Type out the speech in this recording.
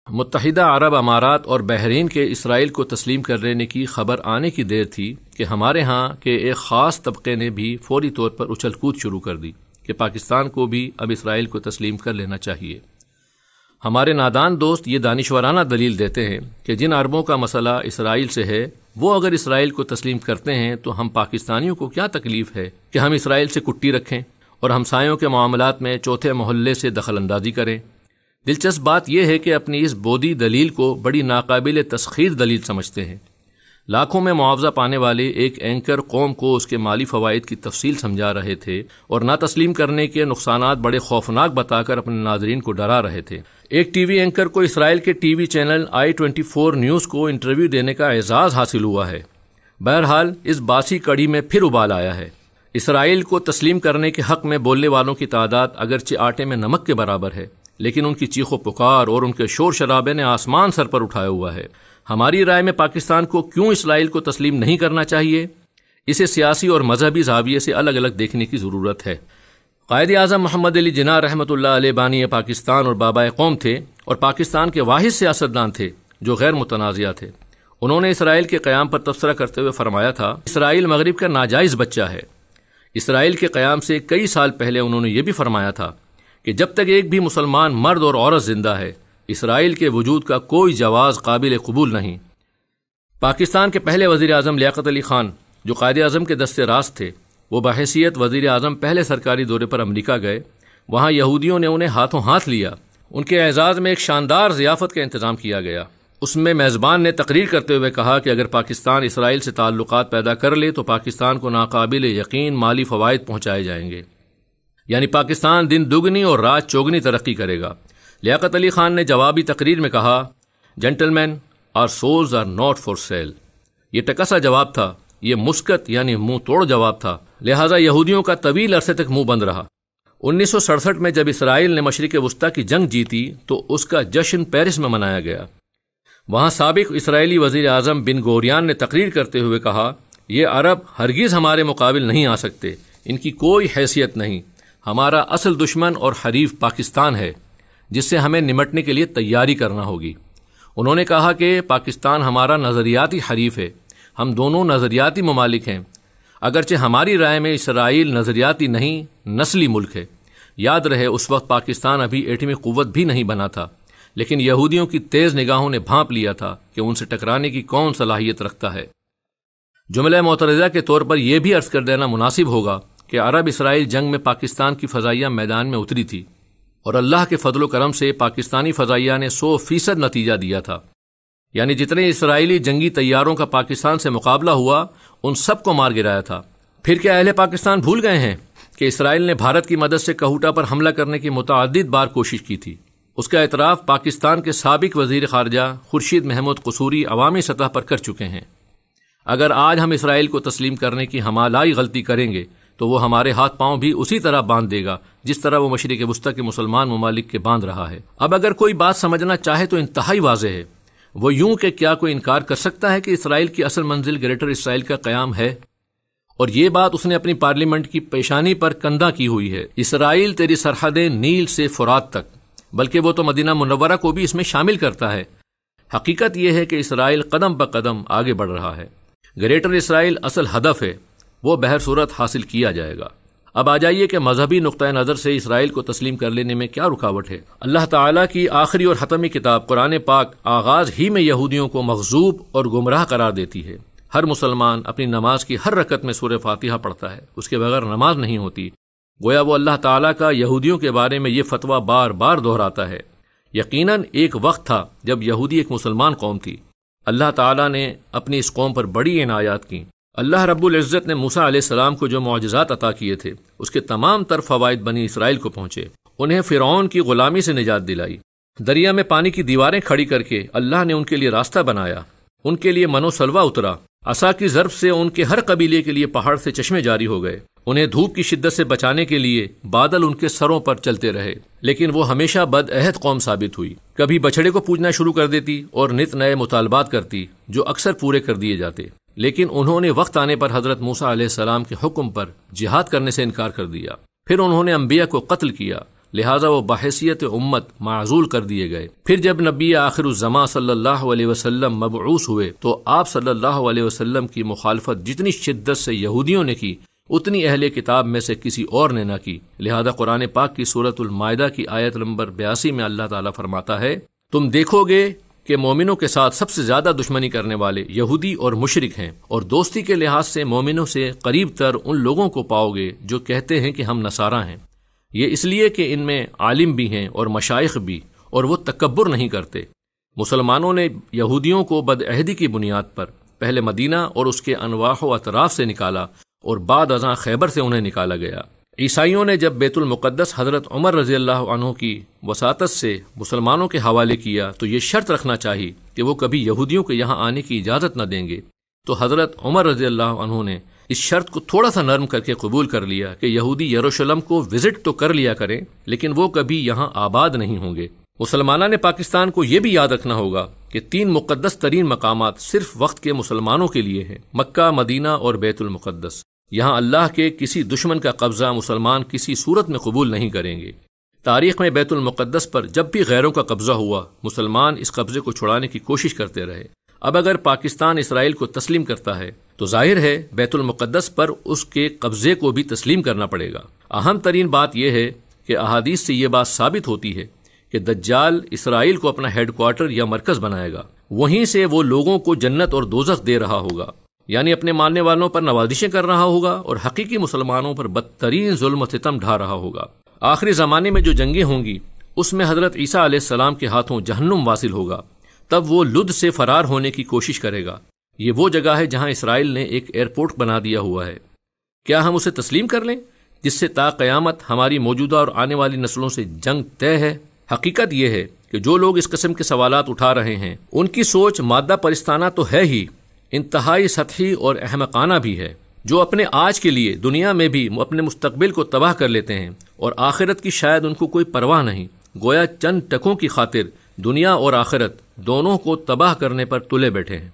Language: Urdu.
متحدہ عرب امارات اور بحرین کے اسرائیل کو تسلیم کر لینے کی خبر آنے کی دیر تھی کہ ہمارے ہاں کے ایک خاص طبقے نے بھی فوری طور پر اچھل کود شروع کر دی کہ پاکستان کو بھی اب اسرائیل کو تسلیم کر لینا چاہیے۔ ہمارے نادان دوست یہ دانشورانہ دلیل دیتے ہیں کہ جن عربوں کا مسئلہ اسرائیل سے ہے وہ اگر اسرائیل کو تسلیم کرتے ہیں تو ہم پاکستانیوں کو کیا تکلیف ہے کہ ہم اسرائیل سے کٹی رکھیں اور ہمسایوں کے معاملات میں چوتھے محلے سے دخل اندازی کریں۔ دلچسپ بات یہ ہے کہ اپنی اس بودی دلیل کو بڑی ناقابل تسخیر دلیل سمجھتے ہیں۔ لاکھوں میں معاوضہ پانے والے ایک اینکر قوم کو اس کے مالی فوائد کی تفصیل سمجھا رہے تھے اور نہ تسلیم کرنے کے نقصانات بڑے خوفناک بتا کر اپنے ناظرین کو ڈرا رہے تھے۔ ایک ٹی وی اینکر کو اسرائیل کے T V channel i24 news کو انٹرویو دینے کا اعزاز حاصل ہوا ہے۔ بہرحال اس باسی کڑی میں پھر ابال آیا ہے۔ اسرائیل کو تسلیم کرنے کے حق میں بولنے والوں کی تعداد اگرچہ آٹے میں نمک کے برابر ہے، لیکن ان کی چیخ و پکار اور ان کے شور شرابے نے آسمان سر پر اٹھایا ہوا ہے۔ ہماری رائے میں پاکستان کو کیوں اسرائیل کو تسلیم نہیں کرنا چاہیے؟ اسے سیاسی اور مذہبی زاویے سے الگ الگ دیکھنے کی ضرورت ہے۔ قائد اعظم محمد علی جناح رحمۃ اللہ علیہ بانی پاکستان اور بابا قوم تھے اور پاکستان کے واحد سیاستدان تھے جو غیر متنازع تھے۔ انہوں نے اسرائیل کے قیام پر تبصرہ کرتے ہوئے فرمایا تھا، اسرائیل مغرب کا ناجائز بچہ ہے۔ اسرائیل کے قیام سے کئی سال پہلے انہوں نے یہ بھی فرمایا تھا کہ جب تک ایک بھی مسلمان مرد اور عورت زندہ ہے، اسرائیل کے وجود کا کوئی جواز قابل قبول نہیں۔ پاکستان کے پہلے وزیر اعظم لیاقت علی خان جو قائد اعظم کے دست راست تھے، وہ بحیثیت وزیر اعظم پہلے سرکاری دورے پر امریکہ گئے۔ وہاں یہودیوں نے انہیں ہاتھوں ہاتھ لیا۔ ان کے اعزاز میں ایک شاندار ضیافت کا انتظام کیا گیا۔ اس میں میزبان نے تقریر کرتے ہوئے کہا کہ اگر پاکستان اسرائیل سے تعلقات پیدا کر لے تو پاکستان کو ناقابل یقین مالی فوائد پہنچائے جائیں گے، یعنی پاکستان دن دگنی اور رات چوگنی ترقی کرے گا۔ لیاقت علی خان نے جوابی تقریر میں کہا، gentlemen our souls are not for sale. یہ ٹکسا جواب تھا، یہ مسکت یعنی منہ توڑ جواب تھا، لہٰذا یہودیوں کا طویل عرصے تک منہ بند رہا۔ 1967 میں جب اسرائیل نے مشرق وسطیٰ کی جنگ جیتی تو اس کا جشن پیرس میں منایا گیا۔ وہاں سابق اسرائیلی وزیر اعظم بن گوریان نے تقریر کرتے ہوئے کہا، یہ عرب ہرگز ہمارے مقابل نہیں آ سکتے، ان کی کوئی حیثیت نہیں، ہمارا اصل دشمن اور حریف پاکستان ہے جس سے ہمیں نمٹنے کے لیے تیاری کرنا ہوگی۔ انہوں نے کہا کہ پاکستان ہمارا نظریاتی حریف ہے، ہم دونوں نظریاتی ممالک ہیں، اگرچہ ہماری رائے میں اسرائیل نظریاتی نہیں نسلی ملک ہے۔ یاد رہے اس وقت پاکستان ابھی ایٹمی قوت بھی نہیں بنا تھا، لیکن یہودیوں کی تیز نگاہوں نے بھانپ لیا تھا کہ ان سے ٹکرانے کی کون صلاحیت رکھتا ہے۔ جملہ معترضہ کے طور پر یہ بھی عرض کر دینا مناسب ہوگا کہ عرب اسرائیل جنگ میں پاکستان کی فضائیہ میدان میں اتری تھی اور اللہ کے فضل و کرم سے پاکستانی فضائیہ نے 100% نتیجہ دیا تھا، یعنی جتنے اسرائیلی جنگی طیاروں کا پاکستان سے مقابلہ ہوا ان سب کو مار گرایا تھا۔ پھر کیا اہل پاکستان بھول گئے ہیں کہ اسرائیل نے بھارت کی مدد سے کہوٹا پر حملہ کرنے کی متعدد بار کوشش کی تھی؟ اس کا اعتراف پاکستان کے سابق وزیر خارجہ خورشید محمود قصوری عوامی سطح پر کر چکے ہیں۔ اگر آج ہم اسرائیل کو تسلیم کرنے کی ہمالائی غلطی کریں گے تو وہ ہمارے ہاتھ پاؤں بھی اسی طرح باندھ دے گا جس طرح وہ مشرق وسطیٰ کے مسلمان ممالک کے باندھ رہا ہے۔ اب اگر کوئی بات سمجھنا چاہے تو انتہائی واضح ہے، وہ یوں کہ کیا کوئی انکار کر سکتا ہے کہ اسرائیل کی اصل منزل گریٹر اسرائیل کا قیام ہے؟ اور یہ بات اس نے اپنی پارلیمنٹ کی پیشانی پر کندہ کی ہوئی ہے۔ اسرائیل تیری سرحدیں نیل سے فرات تک، بلکہ وہ تو مدینہ منورہ کو بھی اس میں شامل کرتا ہے۔ حقیقت یہ ہے کہ اسرائیل قدم بہ قدم آگے بڑھ رہا ہے۔ گریٹر اسرائیل اصل ہدف ہے، وہ بہر صورت حاصل کیا جائے گا۔ اب آ جائیے کہ مذہبی نقطۂ نظر سے اسرائیل کو تسلیم کر لینے میں کیا رکاوٹ ہے۔ اللہ تعالیٰ کی آخری اور حتمی کتاب قرآن پاک آغاز ہی میں یہودیوں کو مغضوب اور گمراہ قرار دیتی ہے۔ ہر مسلمان اپنی نماز کی ہر رکعت میں سورہ فاتحہ پڑھتا ہے، اس کے بغیر نماز نہیں ہوتی۔ گویا وہ اللہ تعالیٰ کا یہودیوں کے بارے میں یہ فتویٰ بار بار دہراتا ہے۔ یقیناً ایک وقت تھا جب یہودی ایک مسلمان قوم تھی۔ اللہ تعالیٰ نے اپنی اس قوم پر بڑی عنایات کی۔ اللہ رب العزت نے موسیٰ علیہ السلام کو جو معجزات عطا کیے تھے اس کے تمام تر فوائد بنی اسرائیل کو پہنچے۔ انہیں فرعون کی غلامی سے نجات دلائی۔ دریا میں پانی کی دیواریں کھڑی کر کے اللہ نے ان کے لیے راستہ بنایا۔ ان کے لیے من و سلوہ اترا۔ عصا کی ضرب سے ان کے ہر قبیلے کے لیے پہاڑ سے چشمے جاری ہو گئے۔ انہیں دھوپ کی شدت سے بچانے کے لیے بادل ان کے سروں پر چلتے رہے، لیکن وہ ہمیشہ بد عہد قوم ثابت ہوئی۔ کبھی بچھڑے کو پوجنا شروع کر دیتی اور نت نئے مطالبات کرتی جو اکثر پورے کر دیے جاتے، لیکن انہوں نے وقت آنے پر حضرت موسیٰ علیہ السلام کے حکم پر جہاد کرنے سے انکار کر دیا۔ پھر انہوں نے انبیاء کو قتل کیا، لہٰذا وہ بحیثیت امت معزول کر دیے گئے۔ پھر جب نبی آخر الزماں صلی اللہ علیہ وسلم مبعوث ہوئے تو آپ صلی اللہ علیہ وسلم کی مخالفت جتنی شدت سے یہودیوں نے کی اتنی اہل کتاب میں سے کسی اور نے نہ کی۔ لہذا قرآن پاک کی سورۃ المائدہ کی آیت نمبر 82 میں اللہ تعالیٰ فرماتا ہے، تم دیکھو گے کہ مومنوں کے ساتھ سب سے زیادہ دشمنی کرنے والے یہودی اور مشرک ہیں، اور دوستی کے لحاظ سے مومنوں سے قریب تر ان لوگوں کو پاؤ گے جو کہتے ہیں کہ ہم نصارہ ہیں۔ یہ اس لیے کہ ان میں عالم بھی ہیں اور مشائخ بھی، اور وہ تکبر نہیں کرتے۔ مسلمانوں نے یہودیوں کو بدعہدی کی بنیاد پر پہلے مدینہ اور اس کے انواع و اطراف سے نکالا اور بعد ازاں خیبر سے انہیں نکالا گیا۔ عیسائیوں نے جب بیت المقدس حضرت عمر رضی اللہ عنہ کی وساطت سے مسلمانوں کے حوالے کیا تو یہ شرط رکھنا چاہیے کہ وہ کبھی یہودیوں کے یہاں آنے کی اجازت نہ دیں گے، تو حضرت عمر رضی اللہ عنہ نے اس شرط کو تھوڑا سا نرم کر کے قبول کر لیا کہ یہودی یروشلم کو وزٹ تو کر لیا کریں لیکن وہ کبھی یہاں آباد نہیں ہوں گے۔ مسلمانان پاکستان کو یہ بھی یاد رکھنا ہوگا کہ 3 مقدس ترین مقامات صرف وقت کے مسلمانوں کے لیے ہیں، مکہ، مدینہ اور بیت المقدس۔ یہاں اللہ کے کسی دشمن کا قبضہ مسلمان کسی صورت میں قبول نہیں کریں گے۔ تاریخ میں بیت المقدس پر جب بھی غیروں کا قبضہ ہوا، مسلمان اس قبضے کو چھڑانے کی کوشش کرتے رہے۔ اب اگر پاکستان اسرائیل کو تسلیم کرتا ہے تو ظاہر ہے بیت المقدس پر اس کے قبضے کو بھی تسلیم کرنا پڑے گا۔ اہم ترین بات یہ ہے کہ احادیث سے یہ بات ثابت ہوتی ہے کہ دجال اسرائیل کو اپنا ہیڈ کوارٹر یا مرکز بنائے گا، وہیں سے وہ لوگوں کو جنت اور دوزخ دے رہا ہوگا، یعنی اپنے ماننے والوں پر نوازشیں کر رہا ہوگا اور حقیقی مسلمانوں پر بدترین ظلم و ستم ڈھا رہا ہوگا۔ آخری زمانے میں جو جنگیں ہوں گی اس میں حضرت عیسیٰ علیہ السلام کے ہاتھوں جہنم واصل ہوگا، تب وہ لد سے فرار ہونے کی کوشش کرے گا۔ یہ وہ جگہ ہے جہاں اسرائیل نے ایک ایئرپورٹ بنا دیا ہوا ہے۔ کیا ہم اسے تسلیم کر لیں جس سے تا قیامت ہماری موجودہ اور آنے والی نسلوں سے جنگ طے ہے؟ حقیقت یہ ہے کہ جو لوگ اس قسم کے سوالات اٹھا رہے ہیں ان کی سوچ مادہ پرستانہ تو ہے ہی، انتہائی سطحی اور احمقانہ بھی ہے، جو اپنے آج کے لیے دنیا میں بھی اپنے مستقبل کو تباہ کر لیتے ہیں اور آخرت کی شاید ان کو کوئی پرواہ نہیں، گویا چند ٹکوں کی خاطر دنیا اور آخرت دونوں کو تباہ کرنے پر تلے بیٹھے ہیں۔